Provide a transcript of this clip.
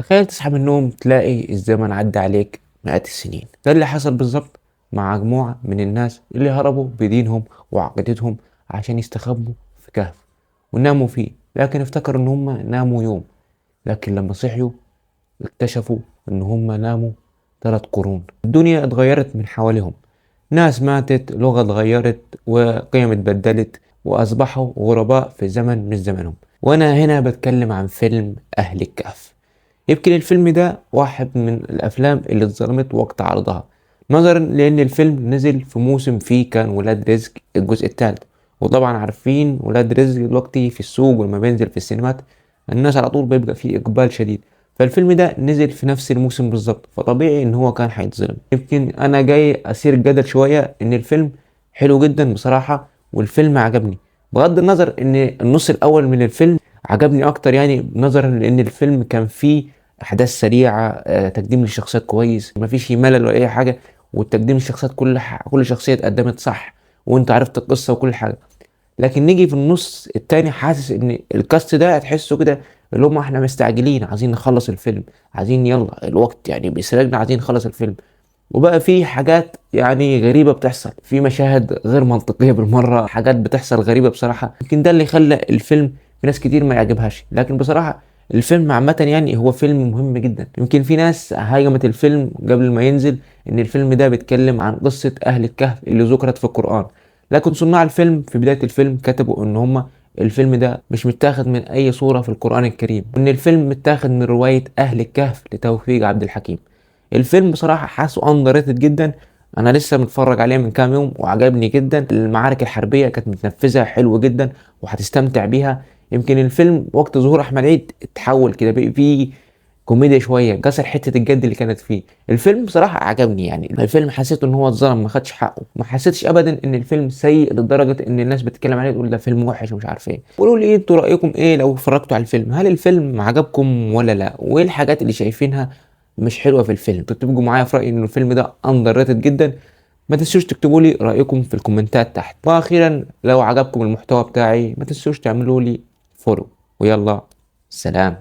تخيل تصحى من النوم تلاقي الزمن عدى عليك مئات السنين. ده اللي حصل بالظبط مع مجموعة من الناس اللي هربوا بدينهم وعقيدتهم عشان يستخبوا في كهف وناموا فيه، لكن افتكروا ان هم ناموا يوم، لكن لما صحيوا اكتشفوا ان هم ناموا 3 قرون. الدنيا اتغيرت من حواليهم، ناس ماتت، لغة اتغيرت، وقيم اتبدلت، واصبحوا غرباء في زمن مش زمنهم. وانا هنا بتكلم عن فيلم اهل الكهف. يمكن الفيلم ده واحد من الافلام اللي اتظلمت وقت عرضها، نظرا لان الفيلم نزل في موسم فيه كان ولاد رزق الجزء الثالث، وطبعا عارفين ولاد رزق دلوقتي في السوق ولما بينزل في السينمات الناس على طول بيبقى فيه اقبال شديد. فالفيلم ده نزل في نفس الموسم بالظبط، فطبيعي ان هو كان هيتظلم. يمكن انا جاي اسير الجدل شوية ان الفيلم حلو جدا بصراحة، والفيلم عجبني بغض النظر ان النص الاول من الفيلم عجبني اكتر، يعني نظرا لان الفيلم كان فيه احداث سريعه، تقديم للشخصيات كويس، مفيش ملل ولا اي حاجه، والتقديم الشخصيات كل شخصيه اتقدمت صح وانت عرفت القصه وكل حاجه. لكن نيجي في النص التاني حاسس ان الكاست ده هتحسه كده اللي هم احنا مستعجلين، عايزين نخلص الفيلم، عايزين يلا الوقت يعني بيسرقنا، عايزين نخلص الفيلم. وبقى في حاجات يعني غريبة بتحصل، في مشاهد غير منطقية بالمرة، حاجات بتحصل غريبة بصراحة. يمكن ده اللي خلى الفيلم في ناس كتير ما يعجبهاش، لكن بصراحة الفيلم عامة يعني هو فيلم مهم جدا. يمكن في ناس هاجمت الفيلم قبل ما ينزل ان الفيلم ده بيتكلم عن قصة اهل الكهف اللي ذكرت في القرآن، لكن صناع الفيلم في بداية الفيلم كتبوا ان هما الفيلم ده مش متاخد من اي صورة في القرآن الكريم، وان الفيلم متاخد من رواية اهل الكهف لتوفيق عبد الحكيم. الفيلم بصراحة حاسه اندر ريتد جدا، انا لسه متفرج عليه من كام يوم وعجبني جدا. المعارك الحربية كانت متنفذة حلو جدا وهتستمتع بيها. يمكن الفيلم وقت ظهور احمد عيد اتحول كده بقى فيه كوميديا شويه، كسر حته الجد اللي كانت فيه. الفيلم بصراحه عجبني، يعني الفيلم حسيت ان هو اتظلم ما خدش حقه، ما حسيتش ابدا ان الفيلم سيء لدرجه ان الناس بتتكلم عليه تقول ده فيلم وحش ومش عارف ايه. قولوا لي انتوا رايكم ايه لو اتفرجتوا على الفيلم، هل الفيلم عجبكم ولا لا؟ وايه الحاجات اللي شايفينها مش حلوه في الفيلم؟ تتفقوا معايا في رايي ان الفيلم ده اندر ريتد جدا؟ ما تنسوش تكتبوا لي رايكم في الكومنتات تحت. واخيرا لو عجبكم المحتوى بتاعي ما تنسوش تعملوا لي فولو، ويلا سلام.